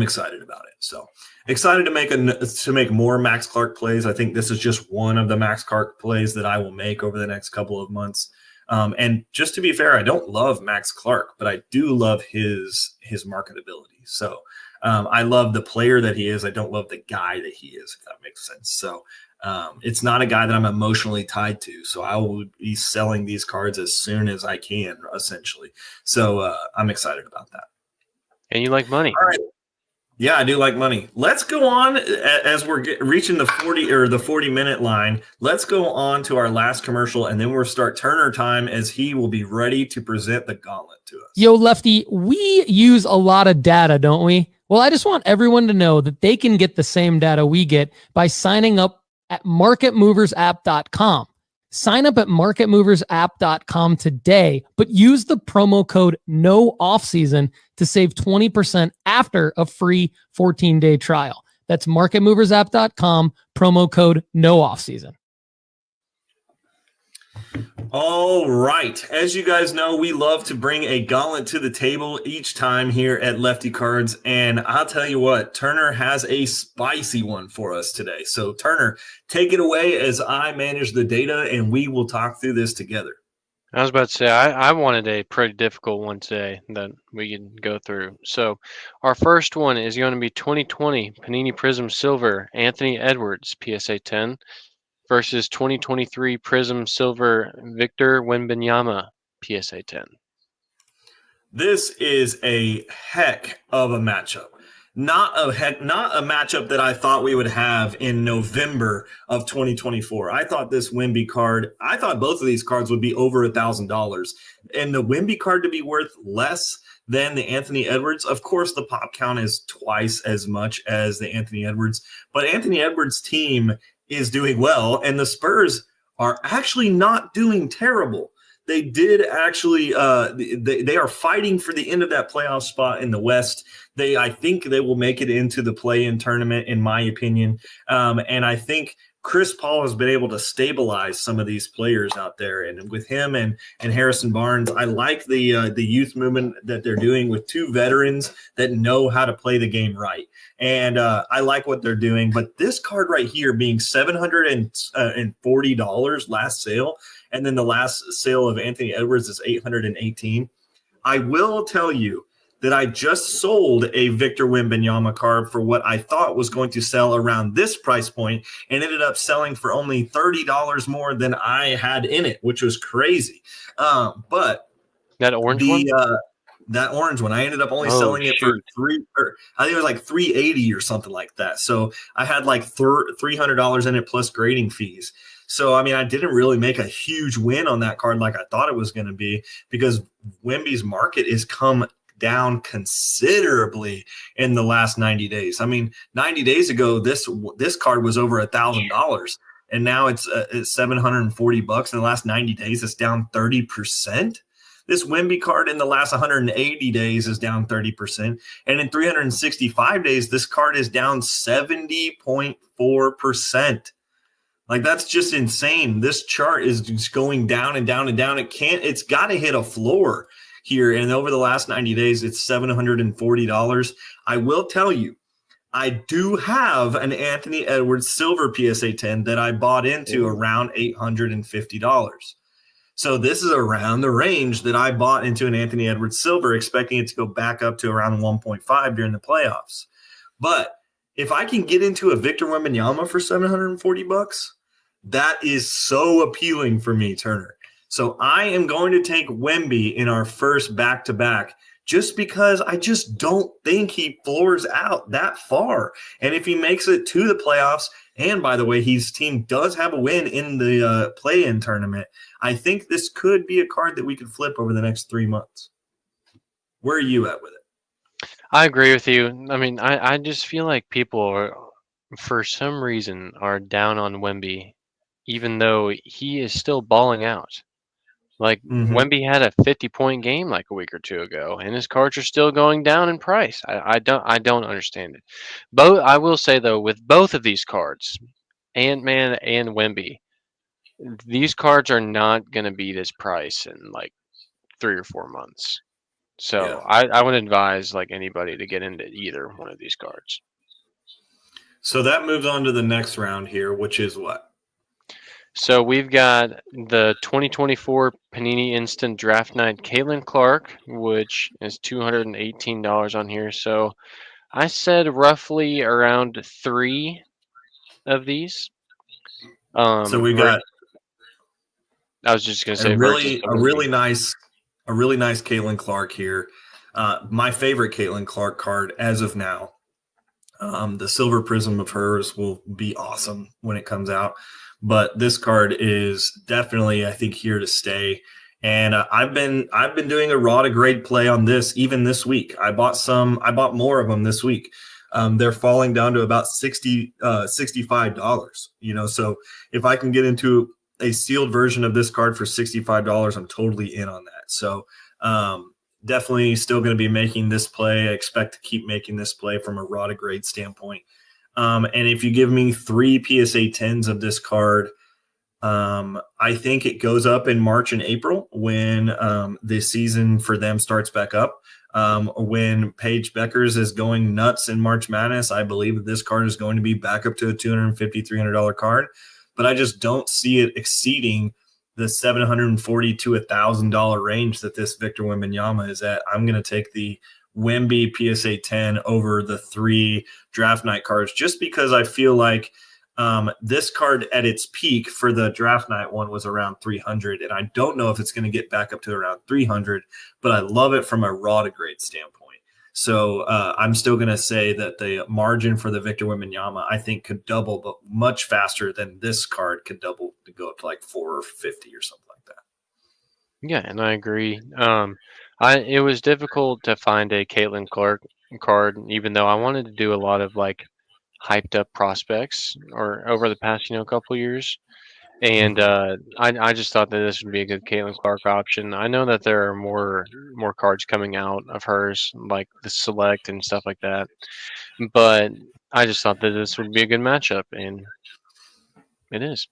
excited about it. So excited to make more Max Clark plays. I think this is just one of the Max Clark plays that I will make over the next couple of months. And just to be fair, I don't love Max Clark, but I do love his marketability. So I love the player that he is. I don't love the guy that he is, if that makes sense. So it's not a guy that I'm emotionally tied to. So I will be selling these cards as soon as I can, essentially. So I'm excited about that. And you like money. All right. Yeah, I do like money. Let's go on as we're reaching the 40-minute line. Let's go on to our last commercial, and then we'll start Turner time as he will be ready to present the gauntlet to us. Yo, Lefty, we use a lot of data, don't we? Well, I just want everyone to know that they can get the same data we get by signing up at marketmoversapp.com. Sign up at marketmoversapp.com today, but use the promo code NOOFFSEASON to save 20% after a free 14-day trial. That's marketmoversapp.com, promo code NOOFFSEASON. All right. As you guys know, we love to bring a gauntlet to the table each time here at Lefty Cards. And I'll tell you what, Turner has a spicy one for us today. So Turner, take it away as I manage the data and we will talk through this together. I was about to say, I wanted a pretty difficult one today that we can go through. So our first one is going to be 2020 Panini Prism Silver Anthony Edwards PSA 10 versus 2023 Prism Silver Victor Wembanyama PSA 10. This is a heck of a matchup. Not a matchup that I thought we would have in November of 2024. I thought this Wemby card, I thought both of these cards would be over $1,000. And the Wemby card to be worth less than the Anthony Edwards. Of course, the pop count is twice as much as the Anthony Edwards, but Anthony Edwards' team is doing well, and the Spurs are actually not doing terrible. They did actually they are fighting for the end of that playoff spot in the West. I think they will make it into the play-in tournament, in my opinion. And I think Chris Paul has been able to stabilize some of these players out there. And with him and Harrison Barnes, I like the youth movement that they're doing with two veterans that know how to play the game right. And I like what they're doing. But this card right here being $740 last sale, and then the last sale of Anthony Edwards is $818. I will tell you that I just sold a Victor Wembanyama card for what I thought was going to sell around this price point and ended up selling for only $30 more than I had in it, which was crazy. But That orange one? That orange one, I ended up only selling it for I think it was like $380 or something like that. So I had like $300 in it plus grading fees. So, I mean, I didn't really make a huge win on that card like I thought it was going to be, because Wemby's market has come down considerably in the last 90 days. I mean, 90 days ago, this card was over $1,000, and now it's $740. In the last 90 days, it's down 30%. This Wemby card in the last 180 days is down 30%. And in 365 days, this card is down 70.4%. Like, that's just insane. This chart is just going down and down and down. It's got to hit a floor here. And over the last 90 days, it's $740. I will tell you, I do have an Anthony Edwards Silver PSA 10 that I bought into around $850. So this is around the range that I bought into an Anthony Edwards Silver, expecting it to go back up to around 1.5 during the playoffs. But if I can get into a Victor Wembanyama for $740, that is so appealing for me, Turner. So I am going to take Wemby in our first back-to-back, just because I just don't think he floors out that far. And if he makes it to the playoffs, and by the way, his team does have a win in the play-in tournament, I think this could be a card that we could flip over the next 3 months. Where are you at with it? I agree with you. I mean, I just feel like people are, for some reason, are down on Wemby, even though he is still balling out. Like, Wemby had a 50-point game like a week or two ago, and his cards are still going down in price. I don't understand it. I will say, though, with both of these cards, Ant-Man and Wemby, these cards are not going to be this price in like 3 or 4 months. So yeah. I would advise like anybody to get into either one of these cards. So that moves on to the next round here, which is what? So we've got the 2024 Panini Instant Draft Night Caitlin Clark, which is $218 on here. So I said roughly around 3 of these. So we got. I was just going to say a really nice Caitlin Clark here. My favorite Caitlin Clark card as of now. The Silver Prism of hers will be awesome when it comes out. But this card is definitely, I think, here to stay. And I've been doing a raw to grade play on this even this week. I bought more of them this week. They're falling down to about $65. So if I can get into a sealed version of this card for $65, I'm totally in on that. So definitely still going to be making this play. I expect to keep making this play from a raw to grade standpoint. And if you give me 3 PSA 10s of this card, I think it goes up in March and April when the season for them starts back up. When Paige Beckers is going nuts in March Madness, I believe that this card is going to be back up to a $250, $300 card. But I just don't see it exceeding the $740 to $1,000 range that this Victor Wembanyama is at. I'm going to take the Wemby PSA 10 over the 3 draft night cards, just because I feel like this card at its peak for the draft night one was around 300, and I don't know if it's going to get back up to around 300, but I love it from a raw to grade standpoint. So I'm still going to say that the margin for the Victor Wembanyama, I think, could double, but much faster than this card could double to go up to like 450 or something like that. Yeah, and I agree. It was difficult to find a Caitlin Clark card, even though I wanted to do a lot of like hyped up prospects or over the past couple years, and I just thought that this would be a good Caitlin Clark option. I know that there are more cards coming out of hers, like the Select and stuff like that, but I just thought that this would be a good matchup, and it is.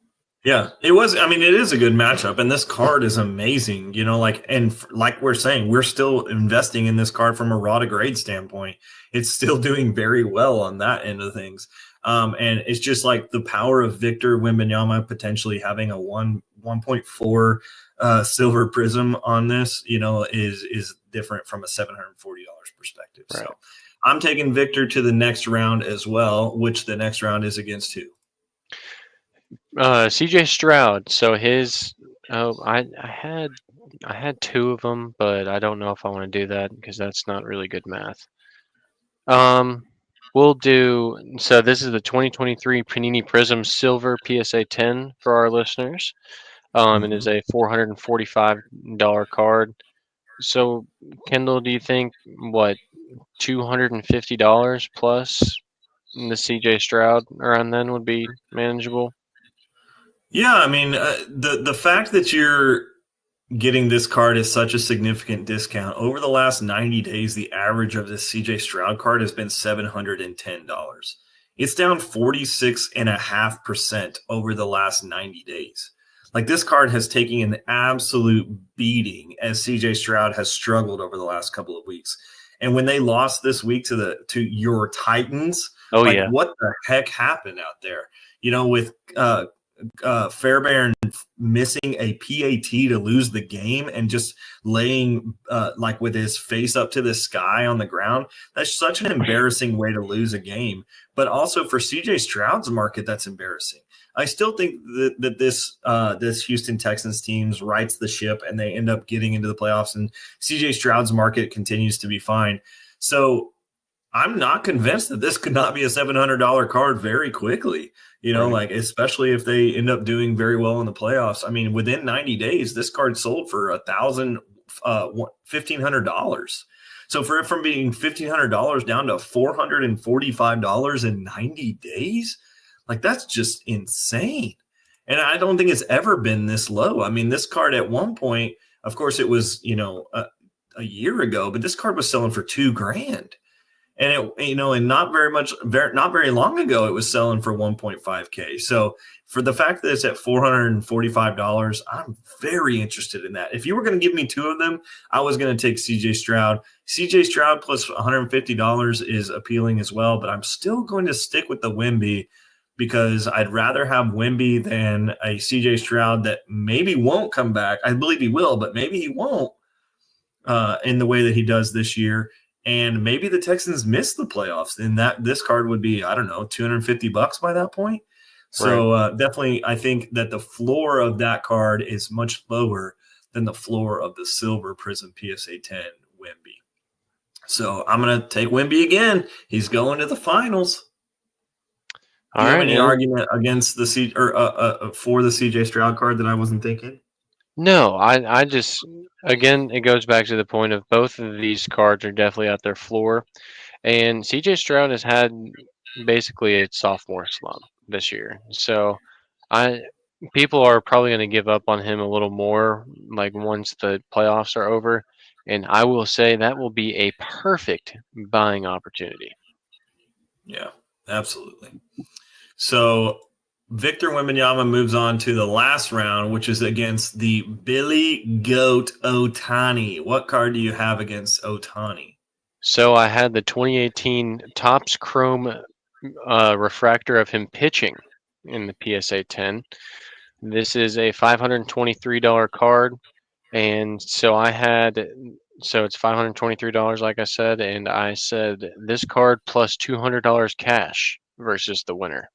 Yeah, it was. I mean, it is a good matchup, and this card is amazing. Like we're saying, we're still investing in this card from a raw to grade standpoint. It's still doing very well on that end of things. And it's just like the power of Victor Wembanyama potentially having a one 1.4 silver prism on this, is different from a $740 perspective. Right. So I'm taking Victor to the next round as well, which the next round is against who? CJ Stroud. So I had two of them, but I don't know if I want to do that because that's not really good math. We'll do. So this is the 2023 Panini Prism Silver PSA 10 for our listeners. It is a $445 card. So, Kendall, do you think what $250 plus the CJ Stroud around then would be manageable? Yeah, I mean, the fact that you're getting this card is such a significant discount. Over the last 90 days, the average of this CJ Stroud card has been $710. It's down 46.5% over the last 90 days. Like, this card has taken an absolute beating as CJ Stroud has struggled over the last couple of weeks. And when they lost this week to your Titans, what the heck happened out there? With Fairbairn missing a PAT to lose the game and just laying with his face up to the sky on the ground. That's such an embarrassing way to lose a game. But also for CJ Stroud's market, that's embarrassing. I still think that this Houston Texans teams rights the ship and they end up getting into the playoffs, and CJ Stroud's market continues to be fine. So I'm not convinced that this could not be a $700 card very quickly, Right. especially if they end up doing very well in the playoffs. I mean, within 90 days, this card sold for $1,500. So for it from being $1,500 down to $445 in 90 days, that's just insane. And I don't think it's ever been this low. I mean, this card at one point, of course, it was, a year ago, but this card was selling for $2,000. And and not very long ago, it was selling for $1.5K. So for the fact that it's at $445, I'm very interested in that. If you were going to give me two of them, I was going to take CJ Stroud. CJ Stroud plus $150 is appealing as well, but I'm still going to stick with the Wemby because I'd rather have Wemby than a CJ Stroud that maybe won't come back. I believe he will, but maybe he won't in the way that he does this year. And maybe the Texans miss the playoffs, and that this card would be, I don't know, $250 by that point. So definitely, I think that the floor of that card is much lower than the floor of the Silver Prism PSA 10 Wemby. So I'm going to take Wemby again. He's going to the finals. Do you have any argument against the for the CJ Stroud card that I wasn't thinking? No, I just, again, it goes back to the point of both of these cards are definitely at their floor. And CJ Stroud has had basically a sophomore slump this year. So people are probably going to give up on him a little more once the playoffs are over. And I will say that will be a perfect buying opportunity. Yeah, absolutely. So Victor Wembanyama moves on to the last round, which is against the Billy Goat Ohtani. What card do you have against Ohtani? So I had the 2018 Topps Chrome refractor of him pitching in the PSA 10. This is a $523 card. And so it's $523, like I said. And I said this card plus $200 cash versus the winner.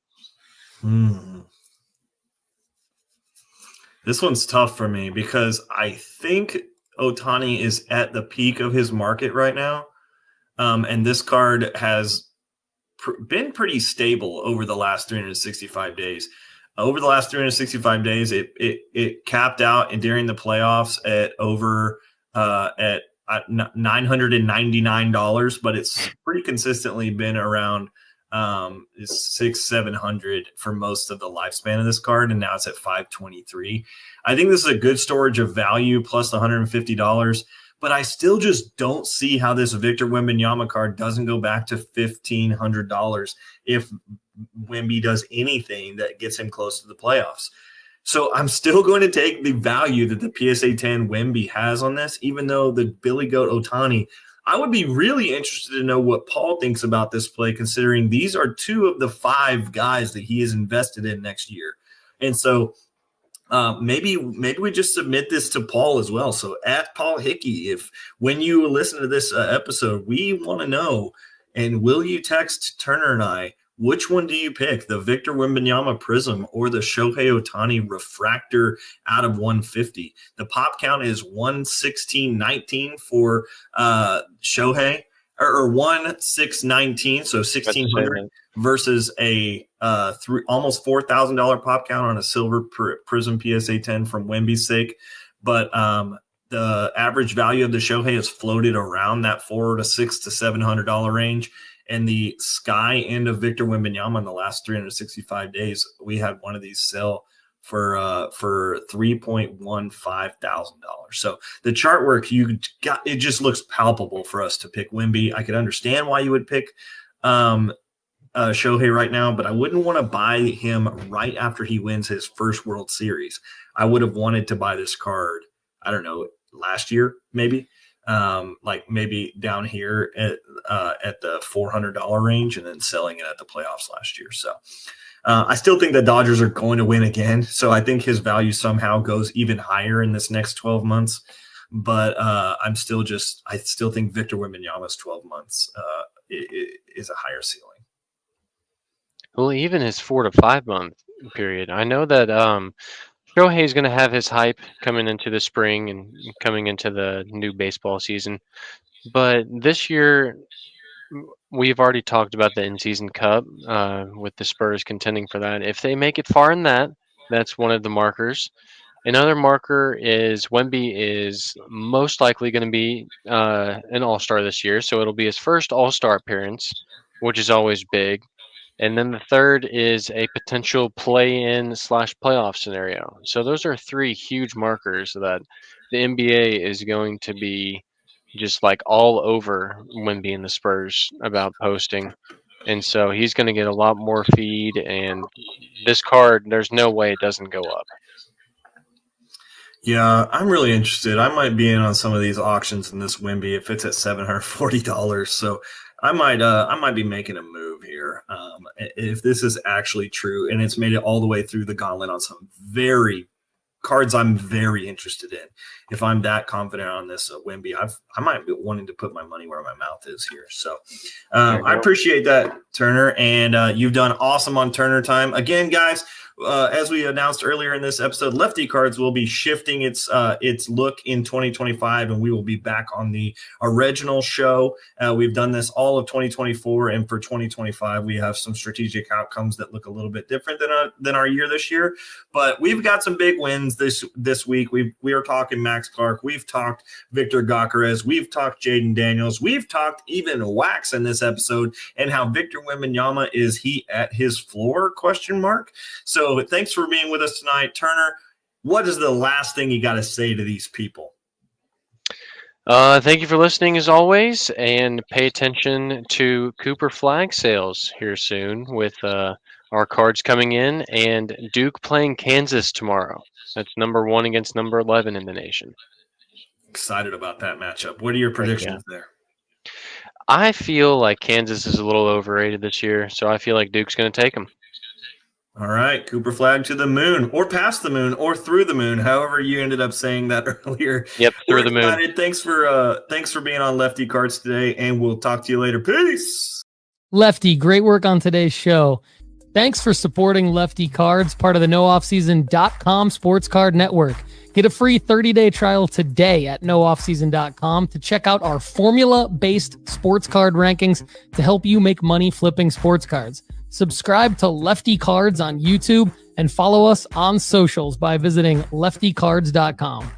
This one's tough for me because I think Ohtani is at the peak of his market right now. And this card has been pretty stable over the last 365 days. Over the last 365 days, it capped out and during the playoffs at over at $999, but it's pretty consistently been around $600-700 for most of the lifespan of this card, and now it's at $523. I think this is a good storage of value plus the $150, but I still just don't see how this Victor Wembanyama card doesn't go back to $1,500 if Wemby does anything that gets him close to the playoffs. So I'm still going to take the value that the PSA 10 Wemby has on this, even though the Billy Goat Ohtani, I would be really interested to know what Paul thinks about this play, considering these are two of the 5 guys that he is invested in next year. And so maybe we just submit this to Paul as well. So at Paul Hickey, if when you listen to this episode, we want to know, and will you text Turner and I, which one do you pick, the Victor Wembanyama Prism or the Shohei Ohtani Refractor out of 150? The pop count is 116.19 for Shohei, or 1,619, so 1,600 versus a almost $4,000 pop count on a silver Prism PSA 10 from Wemby's sake. But the average value of the Shohei is floated around that $400 to $600 to $700 range. And the sky end of Victor Wembanyama in the last 365 days, we had one of these sell for $3.15 thousand. So the chart work it just looks palpable for us to pick Wemby. I could understand why you would pick Shohei right now, but I wouldn't want to buy him right after he wins his first World Series. I would have wanted to buy this card, I don't know, last year maybe. Like maybe down here at the $400 range, and then selling it at the playoffs last year. So I still think the Dodgers are going to win again. So I think his value somehow goes even higher in this next 12 months. But I still think Victor Wembanyama's 12 months is a higher ceiling. Well, even his 4 to 5 month period. I know that Shohei's going to have his hype coming into the spring and coming into the new baseball season. But this year, we've already talked about the in-season cup with the Spurs contending for that. If they make it far in that, that's one of the markers. Another marker is Wemby is most likely going to be an all-star this year. So it'll be his first all-star appearance, which is always big. And then the third is a potential play-in / playoff scenario. So those are three huge markers that the NBA is going to be just like all over Wemby and the Spurs about posting. And so he's going to get a lot more feed. And this card, there's no way it doesn't go up. Yeah, I'm really interested. I might be in on some of these auctions in this Wemby if it's at $740. So I might be making a move here if this is actually true, and it's made it all the way through the gauntlet on some cards I'm very interested in. If I'm that confident on this Wemby, I might be wanting to put my money where my mouth is here. So I appreciate that, Turner, and you've done awesome on Turner time again, guys. As we announced earlier in this episode, Lefty Cards will be shifting its look in 2025, and we will be back on the original show. We've done this all of 2024, and for 2025, we have some strategic outcomes that look a little bit different than our year this year. But we've got some big wins this week. We are talking Max Clark. We've talked Victor Gockerez. We've talked Jaden Daniels. We've talked even Wax in this episode, and how Victor Wembanyama is he at his floor ? So thanks for being with us tonight, Turner. What is the last thing you got to say to these people? Thank you for listening as always, and pay attention to Cooper flag sales here soon with our cards coming in, and Duke playing Kansas tomorrow. That's number 1 against number 11 in the nation. Excited about that matchup. What are your predictions there? I feel like Kansas is a little overrated this year, so I feel like Duke's going to take them. All right, Cooper flag to the moon, or past the moon, or through the moon, however you ended up saying that earlier. Yep, through the moon. Thanks for being on Lefty Cards today, and we'll talk to you later. Peace. Lefty, great work on today's show. Thanks for supporting Lefty Cards, part of the NoOffSeason.com Sports Card Network. Get a free 30-day trial today at NoOffSeason.com to check out our formula-based sports card rankings to help you make money flipping sports cards. Subscribe to Lefty Cards on YouTube and follow us on socials by visiting leftycards.com.